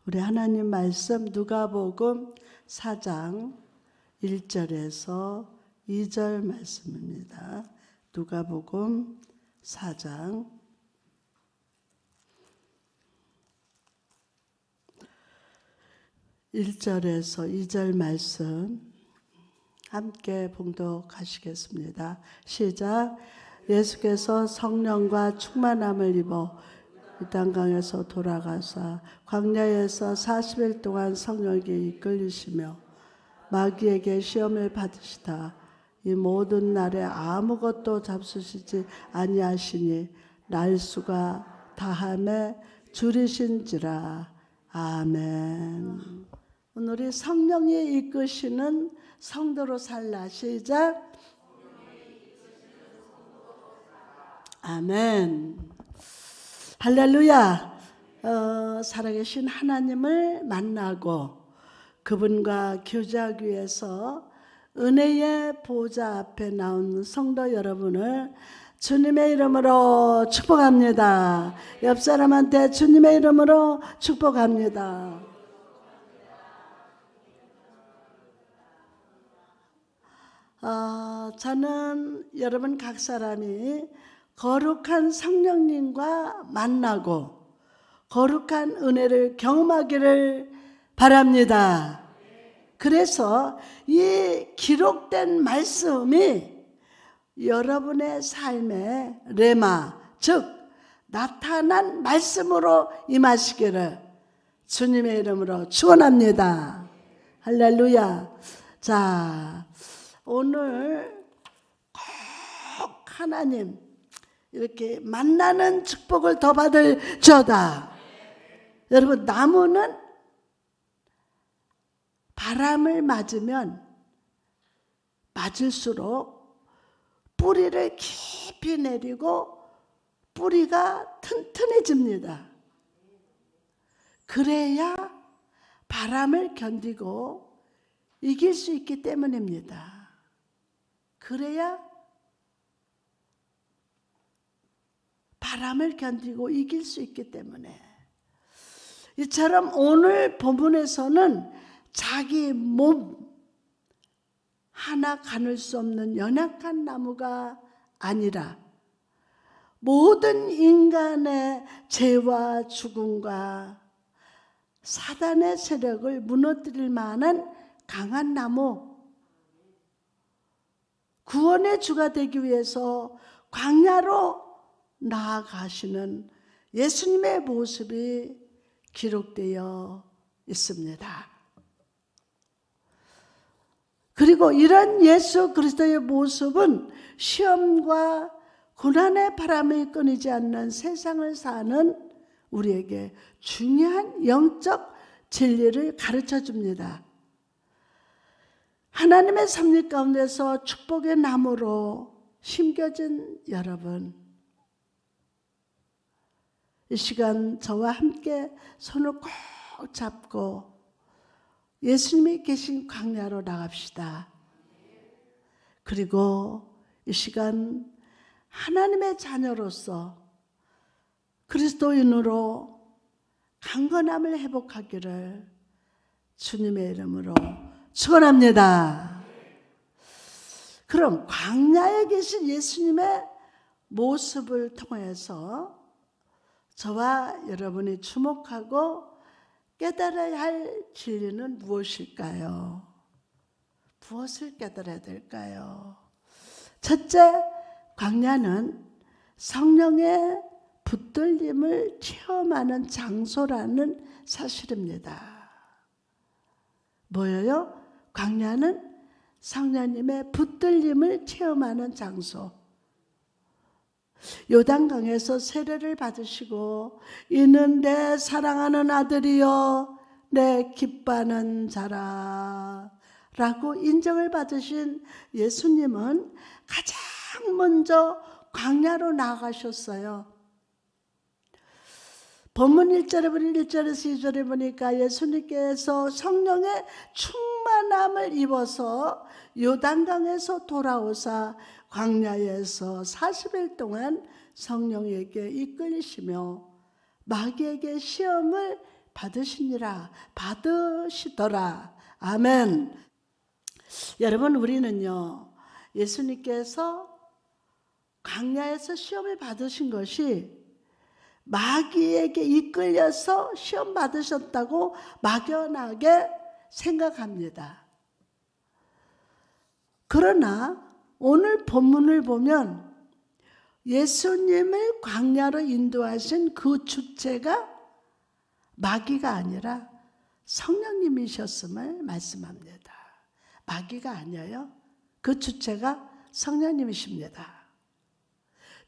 우리 하나님 말씀 누가복음 4장 1절에서 2절 말씀입니다. 누가복음 4장 1절에서 2절 말씀 함께 봉독하시겠습니다. 시작. 예수께서 성령과 충만함을 입어 요단강에서 돌아가사 광야에서 40일 동안 성령에게 이끌리시며 마귀에게 시험을 받으시다. 이 모든 날에 아무것도 잡수시지 아니하시니 날수가 다함에 줄이신지라. 아멘. 오늘이 성령이 이끄시는 성도로 살라. 시작. 아멘. 할렐루야. 살아계신 하나님을 만나고 그분과 교제하기 위해서 은혜의 보좌 앞에 나온 성도 여러분을 주님의 이름으로 축복합니다. 옆 사람한테 주님의 이름으로 축복합니다. 저는 여러분 각 사람이 거룩한 성령님과 만나고 거룩한 은혜를 경험하기를 바랍니다. 그래서 이 기록된 말씀이 여러분의 삶의 레마, 즉 나타난 말씀으로 임하시기를 주님의 이름으로 축원합니다. 할렐루야. 자, 오늘 꼭 하나님 이렇게 만나는 축복을 더 받을 저다. 여러분, 나무는 바람을 맞으면 맞을수록 뿌리를 깊이 내리고 뿌리가 튼튼해집니다. 그래야 바람을 견디고 이길 수 있기 때문입니다. 그래야 바람을 견디고 이길 수 있기 때문에. 이처럼 오늘 본문에서는 자기 몸 하나 가눌 수 없는 연약한 나무가 아니라 모든 인간의 죄와 죽음과 사단의 세력을 무너뜨릴 만한 강한 나무, 구원의 주가 되기 위해서 광야로 나아가시는 예수님의 모습이 기록되어 있습니다. 그리고 이런 예수 그리스도의 모습은 시험과 고난의 바람이 끊이지 않는 세상을 사는 우리에게 중요한 영적 진리를 가르쳐 줍니다. 하나님의 섭리 가운데서 축복의 나무로 심겨진 여러분, 이 시간 저와 함께 손을 꼭 잡고 예수님이 계신 광야로 나갑시다. 그리고 이 시간 하나님의 자녀로서 그리스도인으로 강건함을 회복하기를 주님의 이름으로 축원합니다. 그럼 광야에 계신 예수님의 모습을 통해서 저와 여러분이 주목하고 깨달아야 할 진리는 무엇일까요? 무엇을 깨달아야 될까요? 첫째, 광야는 성령의 붙들림을 체험하는 장소라는 사실입니다. 뭐예요? 광야는 성령님의 붙들림을 체험하는 장소. 요단강에서 세례를 받으시고 이는 내 사랑하는 아들이요 내 기뻐하는 자라 라고 인정을 받으신 예수님은 가장 먼저 광야로 나아가셨어요. 본문 1절에 보니 1절에서 2절에 보니까 예수님께서 성령의 충만함을 입어서 요단강에서 돌아오사 광야에서 40일 동안 성령에게 이끌리시며 마귀에게 시험을 받으시더라. 아멘. 여러분, 우리는요, 예수님께서 광야에서 시험을 받으신 것이 마귀에게 이끌려서 시험 받으셨다고 막연하게 생각합니다. 그러나 오늘 본문을 보면 예수님을 광야로 인도하신 그 주체가 마귀가 아니라 성령님이셨음을 말씀합니다. 마귀가 아니에요. 그 주체가 성령님이십니다.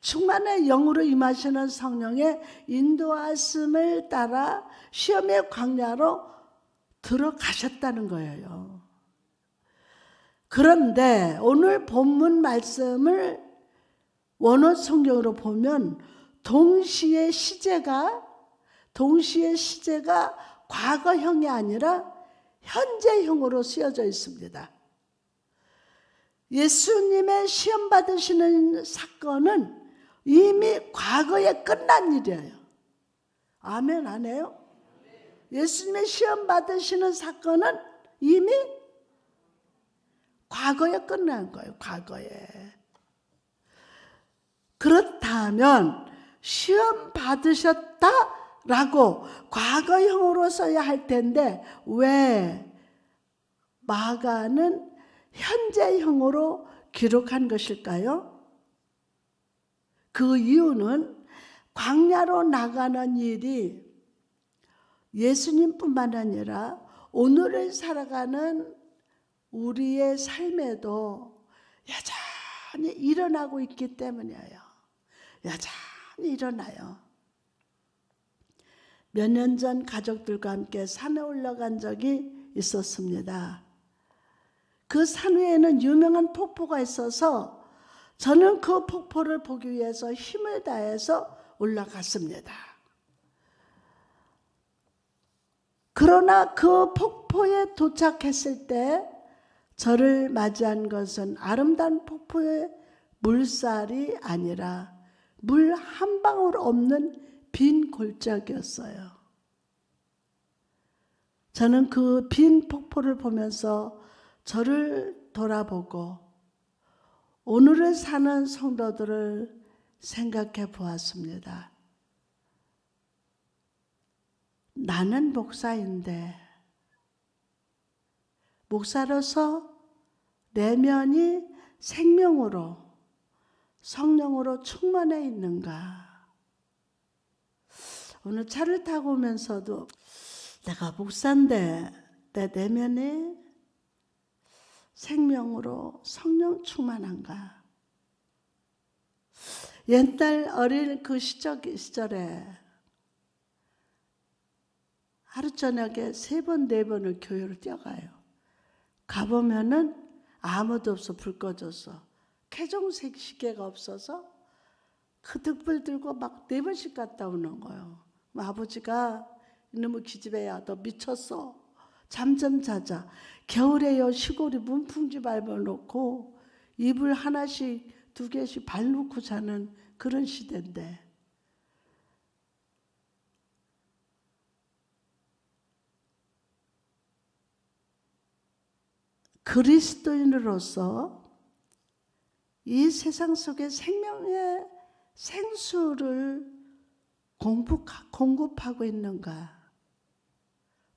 충만한 영으로 임하시는 성령의 인도하심을 따라 시험의 광야로 들어가셨다는 거예요. 그런데 오늘 본문 말씀을 원어 성경으로 보면 동시에 시제가 과거형이 아니라 현재형으로 쓰여져 있습니다. 예수님의 시험 받으시는 사건은 이미 과거에 끝난 일이에요. 아멘 안 해요? 예수님의 시험 받으시는 사건은 이미 과거에 끝난 거예요. 과거에. 그렇다면 시험 받으셨다라고 과거형으로 써야 할 텐데 왜 마가는 현재형으로 기록한 것일까요? 그 이유는 광야로 나가는 일이 예수님뿐만 아니라 오늘을 살아가는 우리의 삶에도 여전히 일어나고 있기 때문이에요. 여전히 일어나요. 몇 년 전 가족들과 함께 산에 올라간 적이 있었습니다. 그 산 위에는 유명한 폭포가 있어서 저는 그 폭포를 보기 위해서 힘을 다해서 올라갔습니다. 그러나 그 폭포에 도착했을 때 저를 맞이한 것은 아름다운 폭포의 물살이 아니라 물 한 방울 없는 빈 골짜기였어요. 저는 그 빈 폭포를 보면서 저를 돌아보고 오늘을 사는 성도들을 생각해 보았습니다. 나는 목사인데 목사로서 내면이 생명으로 성령으로 충만해 있는가? 오늘 차를 타고 오면서도 내가 목사인데 내 내면이 생명으로 성령 충만한가? 옛날 어린 그 시절에 하루 저녁에 3번, 4번을 교회를 뛰어가요. 가보면은 아무도 없어. 불 꺼졌어. 쾌종색 시계가 없어서 그 득불 들고 막 4번씩 갔다 오는 거예요. 아버지가 이놈의 기집애야 너 미쳤어. 잠 좀 자자. 겨울에요 시골이 문풍지 밟아놓고 이불 하나씩 2개씩 발놓고 자는 그런 시대인데 그리스도인으로서 이 세상 속에 생명의 생수를 공급하고 있는가?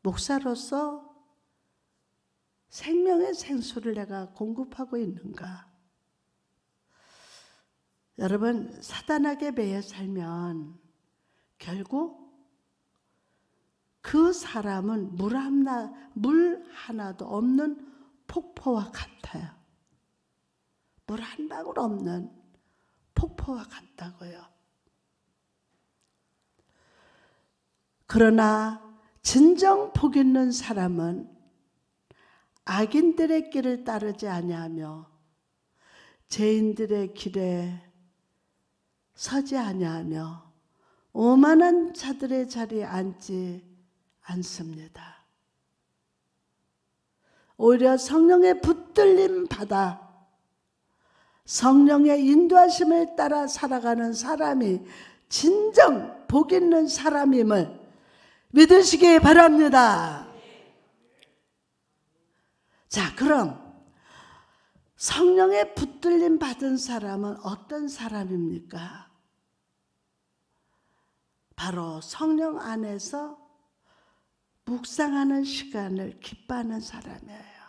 목사로서 생명의 생수를 내가 공급하고 있는가? 여러분, 사단에게 매여 살면 결국 그 사람은 물 하나도 없는 폭포와 같아요. 물 한 방울 없는 폭포와 같다고요. 그러나 진정 복 있는 사람은 악인들의 길을 따르지 아니하며 죄인들의 길에 서지 아니하며 오만한 자들의 자리에 앉지 않습니다. 오히려 성령의 붙들림 받아 성령의 인도하심을 따라 살아가는 사람이 진정 복 있는 사람임을 믿으시기 바랍니다. 자, 그럼 성령의 붙들림 받은 사람은 어떤 사람입니까? 바로 성령 안에서 묵상하는 시간을 기뻐하는 사람이에요.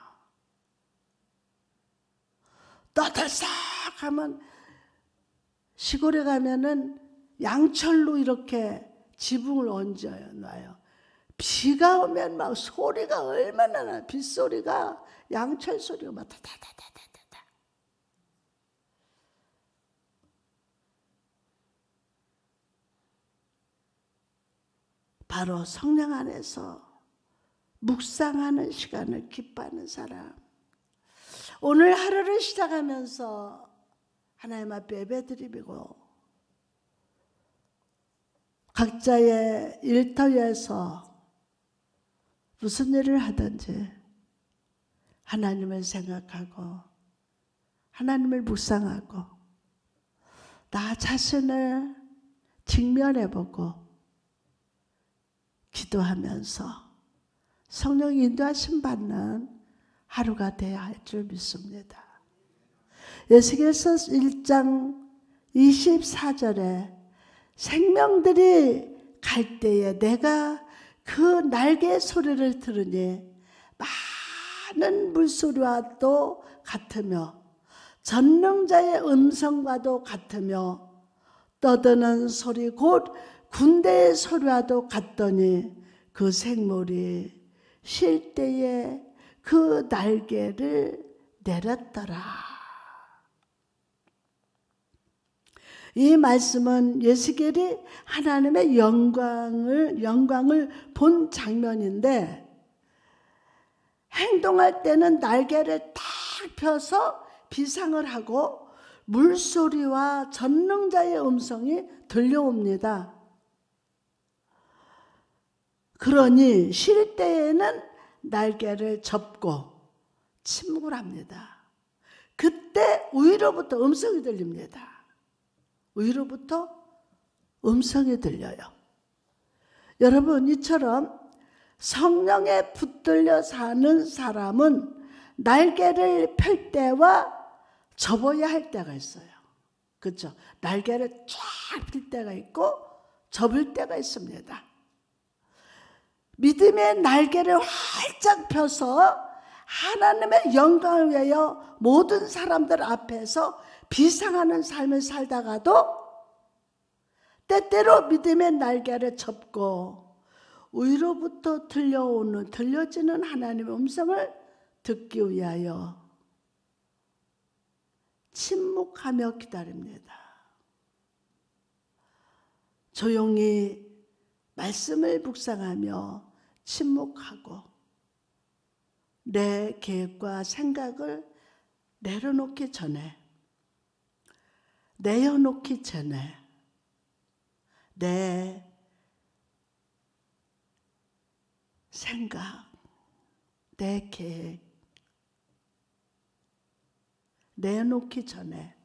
떠들썩하면 시골에 가면은 양철로 이렇게 지붕을 얹어놔요. 비가 오면 막 소리가 얼마나 나, 빗소리가 양철 소리가 막 다다다다다다. 바로 성령 안에서 묵상하는 시간을 기뻐하는 사람. 오늘 하루를 시작하면서 하나님 앞에 예배드리고 각자의 일터에서 무슨 일을 하든지 하나님을 생각하고 하나님을 묵상하고 나 자신을 직면해보고 기도하면서 성령 인도하심 받는 하루가 되어야 할 줄 믿습니다. 에스겔서 1장 24절에 생명들이 갈 때에 내가 그 날개의 소리를 들으니 많은 물소리와도 같으며 전능자의 음성과도 같으며 떠드는 소리 곧 군대의 소리와도 같더니 그 생물이 쉴 때에 그 날개를 내렸더라. 이 말씀은 예수겔이 하나님의 영광을 본 장면인데 행동할 때는 날개를 딱 펴서 비상을 하고 물소리와 전능자의 음성이 들려옵니다. 그러니 쉴 때에는 날개를 접고 침묵을 합니다. 그때 위로부터 음성이 들립니다. 위로부터 음성이 들려요. 여러분, 이처럼 성령에 붙들려 사는 사람은 날개를 펼 때와 접어야 할 때가 있어요. 그렇죠? 날개를 쫙 펼 때가 있고 접을 때가 있습니다. 믿음의 날개를 활짝 펴서 하나님의 영광을 위하여 모든 사람들 앞에서 비상하는 삶을 살다가도 때때로 믿음의 날개를 접고 위로부터 들려지는 하나님의 음성을 듣기 위하여 침묵하며 기다립니다. 조용히 말씀을 묵상하며 침묵하고 내 계획과 생각을 내려놓기 전에 내어놓기 전에 내 생각, 내 계획 내놓기 전에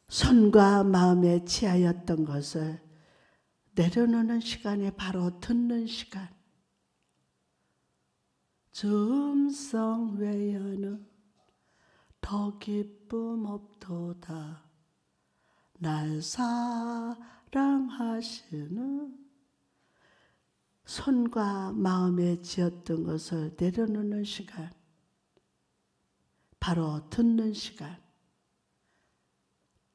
손과 마음에 취하였던 것을 내려놓는 시간이 바로 듣는 시간. 주 음성 외에는 더 기쁨 없도다. 날 사랑하시는 손과 마음에 지었던 것을 내려놓는 시간. 바로 듣는 시간.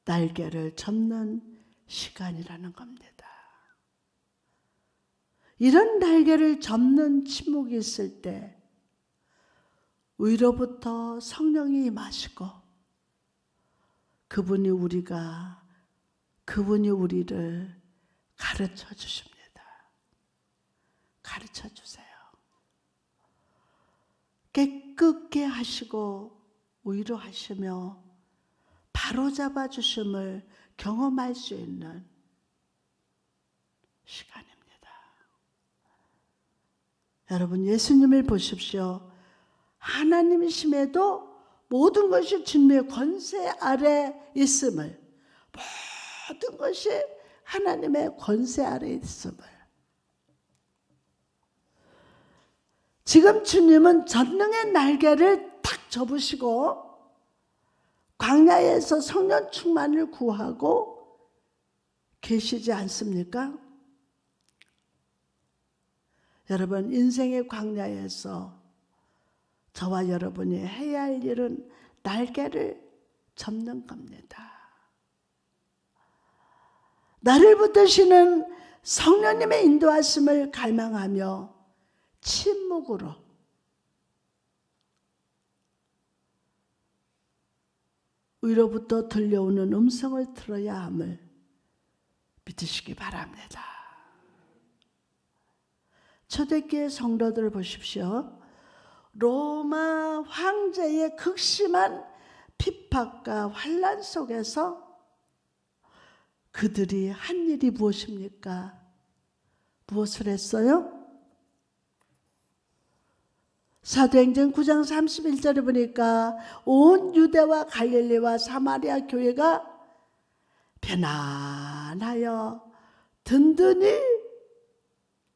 날개를 접는 시간이라는 겁니다. 이런 날개를 접는 침묵이 있을 때 위로부터 성령이 임하시고 그분이 우리를 가르쳐 주십니다. 가르쳐 주세요. 깨끗게 하시고 위로하시며 바로잡아 주심을 경험할 수 있는 시간입니다. 여러분, 예수님을 보십시오. 하나님이심에도 모든 것이 주님의 권세 아래 있음을 모든 것이 하나님의 권세 아래 있음을. 지금 주님은 전능의 날개를 탁 접으시고 광야에서 성령 충만을 구하고 계시지 않습니까? 여러분, 인생의 광야에서 저와 여러분이 해야 할 일은 날개를 접는 겁니다. 나를 붙드시는 성령님의 인도하심을 갈망하며 침묵으로 위로부터 들려오는 음성을 들어야 함을 믿으시기 바랍니다. 초대교회 성도들 보십시오. 로마 황제의 극심한 핍박과 환난 속에서 그들이 한 일이 무엇입니까? 무엇을 했어요? 사도행전 9장 31절에 보니까 온 유대와 갈릴리와 사마리아 교회가 편안하여 든든히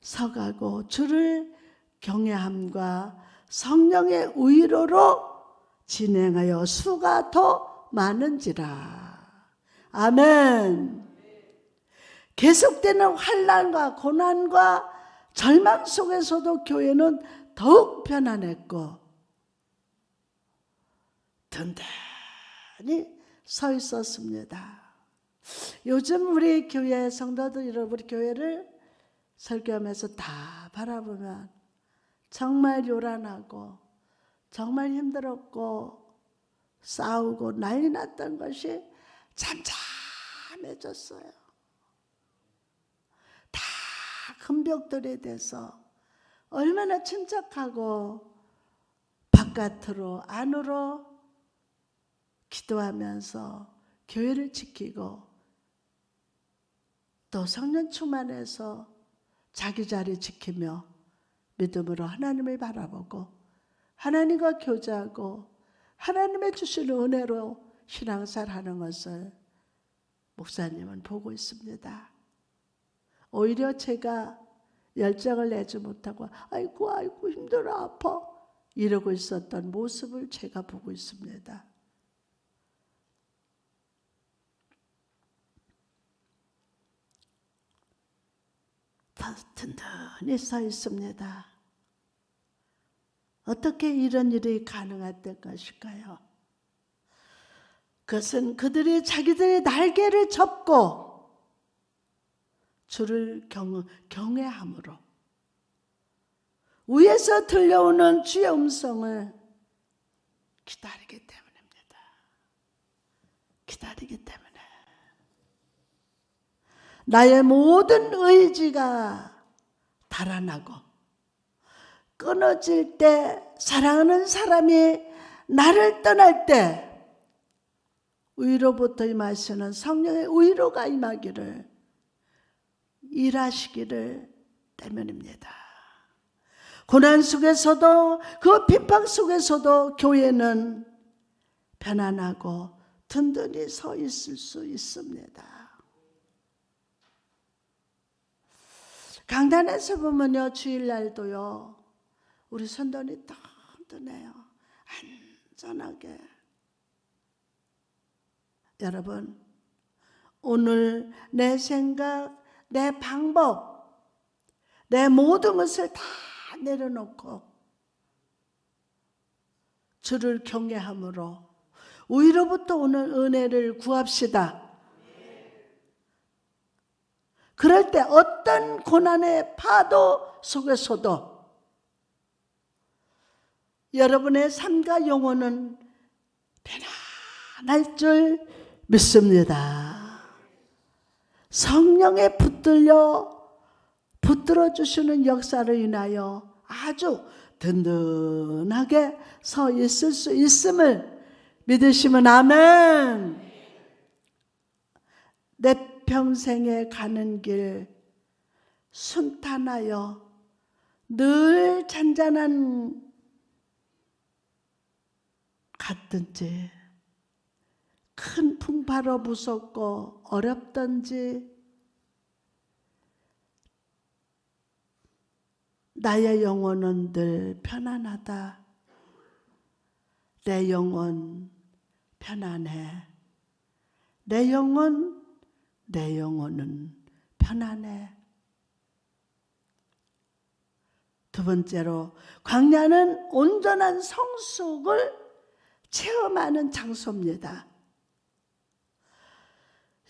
서가고 주를 경외함과 성령의 위로로 진행하여 수가 더 많은지라. 아멘. 계속되는 환난과 고난과 절망 속에서도 교회는 더욱 편안했고 든든히 서 있었습니다. 요즘 우리 교회 성도들 여러분, 우리 교회를 설교하면서 다 바라보면 정말 요란하고 정말 힘들었고 싸우고 난리 났던 것이 잠잠해졌어요. 다 금벽들에 대해서 얼마나 침착하고 바깥으로 안으로 기도하면서 교회를 지키고 또 성령 충만해서 자기 자리 지키며 믿음으로 하나님을 바라보고 하나님과 교제하고 하나님의 주시는 은혜로 신앙생활하는 것을 목사님은 보고 있습니다. 오히려 제가 열정을 내지 못하고 아이고 힘들어 아파 이러고 있었던 모습을 제가 보고 있습니다. 든든히 서 있습니다. 어떻게 이런 일이 가능했던 것일까요? 그것은 그들이 자기들의 날개를 접고 주를 경외함으로 위에서 들려오는 주의 음성을 기다리기 때문입니다. 기다리기 때문에 나의 모든 의지가 달아나고 끊어질 때, 사랑하는 사람이 나를 떠날 때 위로부터 임하시는 성령의 위로가 임하기를 일하시기를 때문입니다. 고난 속에서도 그 핍박 속에서도 교회는 편안하고 든든히 서 있을 수 있습니다. 강단에서 보면요, 주일날도요 우리 선도니 든든해요. 안전하게. 여러분, 오늘 내 생각, 내 방법, 내 모든 것을 다 내려놓고 주를 경외함으로 위로부터 오는 은혜를 구합시다. 그럴 때 어떤 고난의 파도 속에서도 여러분의 삶과 영혼은 편안할 줄 믿습니다. 성령에 붙들어 주시는 역사를 인하여 아주 든든하게 서 있을 수 있음을 믿으시면 아멘. 내 평생에 가는 길 순탄하여 늘 잔잔한 같든지 큰 큰 풍파로 무섭고 어렵던지 나의 영혼은 늘 편안하다. 내 영혼 편안해. 내 영혼은 편안해. 두 번째로 광야는 온전한 성숙을 체험하는 장소입니다.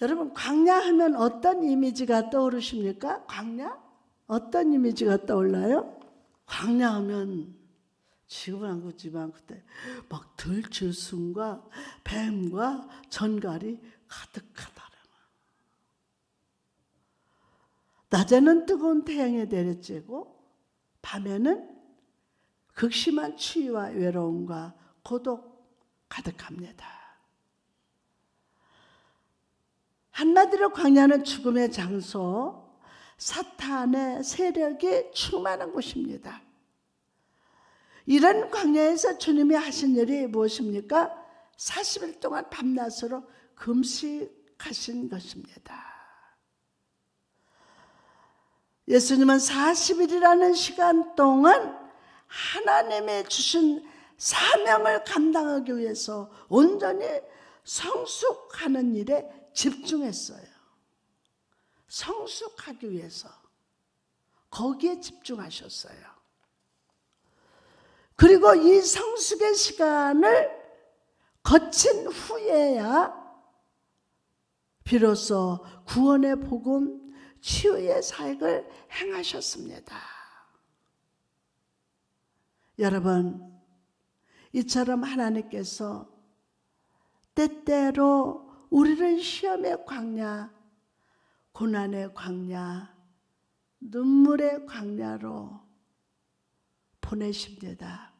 여러분, 광야 하면 어떤 이미지가 떠오르십니까? 광야? 어떤 이미지가 떠올라요? 광야 하면 지금은 안 그렇지만 그때 막 들짐승과 뱀과 전갈이 가득하더라. 낮에는 뜨거운 태양이 내려쬐고 밤에는 극심한 추위와 외로움과 고독 가득합니다. 한마디로 광야는 죽음의 장소, 사탄의 세력이 충만한 곳입니다. 이런 광야에서 주님이 하신 일이 무엇입니까? 40일 동안 밤낮으로 금식하신 것입니다. 예수님은 40일이라는 시간 동안 하나님의 주신 사명을 감당하기 위해서 온전히 성숙하는 일에 집중했어요. 성숙하기 위해서 거기에 집중하셨어요. 그리고 이 성숙의 시간을 거친 후에야 비로소 구원의 복음, 치유의 사역을 행하셨습니다. 여러분, 이처럼 하나님께서 때때로 우리를 시험의 광야, 고난의 광야, 눈물의 광야로 보내십니다.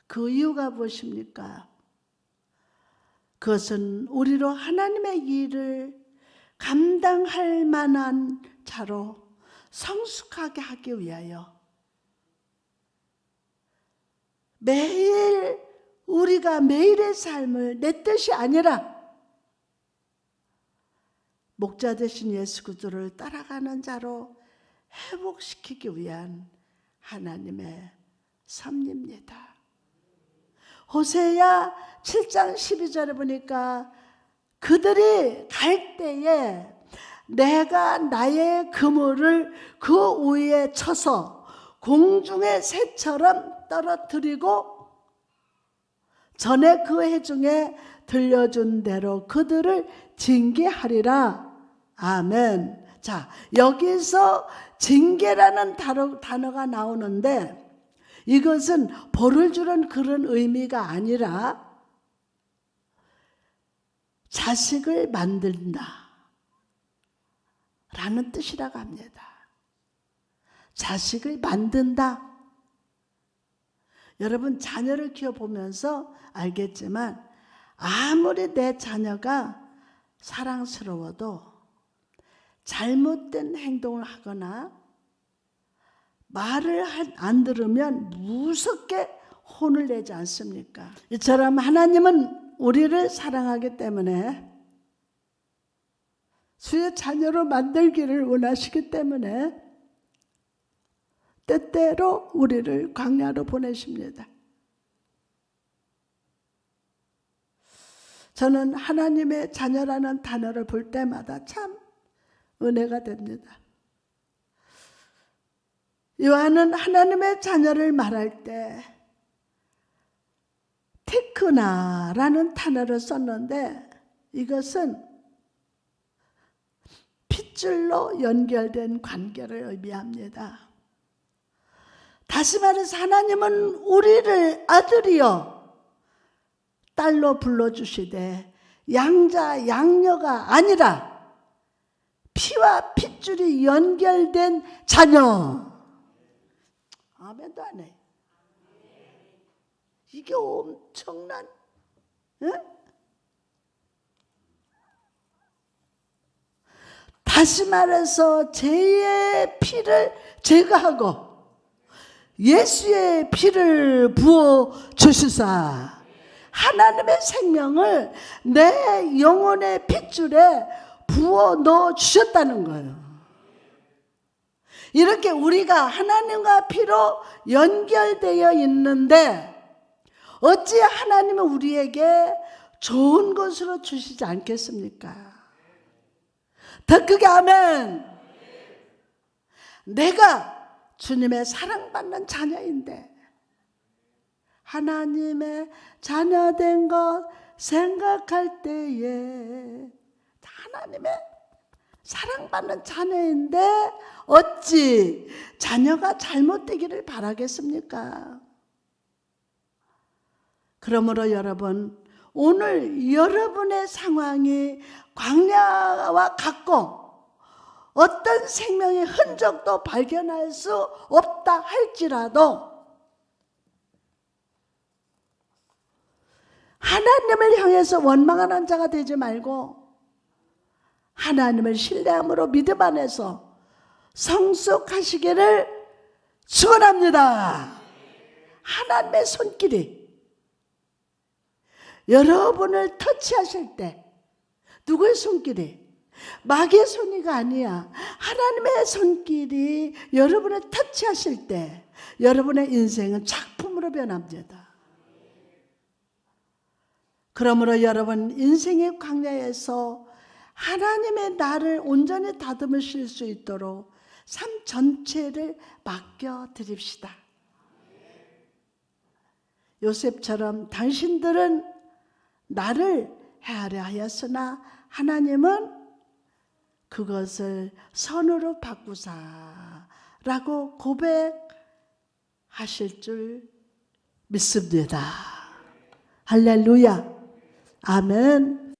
그 이유가 무엇입니까? 그것은 우리로 하나님의 일을 감당할 만한 자로 성숙하게 하기 위하여 매일 우리가 매일의 삶을 내 뜻이 아니라 목자 되신 예수 그리스도를 따라가는 자로 회복시키기 위한 하나님의 섭리입니다. 호세야 7장 12절에 보니까 그들이 갈 때에 내가 나의 그물을 그 위에 쳐서 공중의 새처럼 떨어뜨리고 전에 그 해중에 들려준 대로 그들을 징계하리라. 아멘. 자, 여기서 징계라는 단어가 나오는데 이것은 벌을 주는 그런 의미가 아니라 자식을 만든다 라는 뜻이라고 합니다. 자식을 만든다. 여러분, 자녀를 키워보면서 알겠지만 아무리 내 자녀가 사랑스러워도 잘못된 행동을 하거나 말을 안 들으면 무섭게 혼을 내지 않습니까? 이처럼 하나님은 우리를 사랑하기 때문에 주의 자녀로 만들기를 원하시기 때문에 때때로 우리를 광야로 보내십니다. 저는 하나님의 자녀라는 단어를 볼 때마다 참 은혜가 됩니다. 요한은 하나님의 자녀를 말할 때 테크나라는 단어를 썼는데 이것은 핏줄로 연결된 관계를 의미합니다. 다시 말해서 하나님은 우리를 아들이여 딸로 불러주시되 양자 양녀가 아니라 피와 핏줄이 연결된 자녀. 아멘도 안 해. 이게 엄청난, 응? 다시 말해서 죄의 피를 제거하고 예수의 피를 부어 주시사 하나님의 생명을 내 영혼의 핏줄에 부어 넣어 주셨다는 거예요. 이렇게 우리가 하나님과 피로 연결되어 있는데 어찌 하나님은 우리에게 좋은 것으로 주시지 않겠습니까? 더 크게 아멘. 내가 주님의 사랑받는 자녀인데 하나님의 자녀된 것 생각할 때에 하나님의 사랑받는 자녀인데 어찌 자녀가 잘못되기를 바라겠습니까? 그러므로 여러분, 오늘 여러분의 상황이 광야와 같고 어떤 생명의 흔적도 발견할 수 없다 할지라도 하나님을 향해서 원망하는 자가 되지 말고 하나님을 신뢰함으로 믿음 안에서 성숙하시기를 축원합니다. 하나님의 손길이 여러분을 터치하실 때, 누구의 손길이? 마귀의 손이가 아니야. 하나님의 손길이 여러분을 터치하실 때 여러분의 인생은 작품으로 변합니다. 그러므로 여러분 인생의 광야에서 하나님의 나를 온전히 다듬으실 수 있도록 삶 전체를 맡겨드립시다. 요셉처럼 당신들은 나를 헤아려 하였으나 하나님은 그것을 선으로 바꾸사라고 고백하실 줄 믿습니다. 할렐루야. 아멘.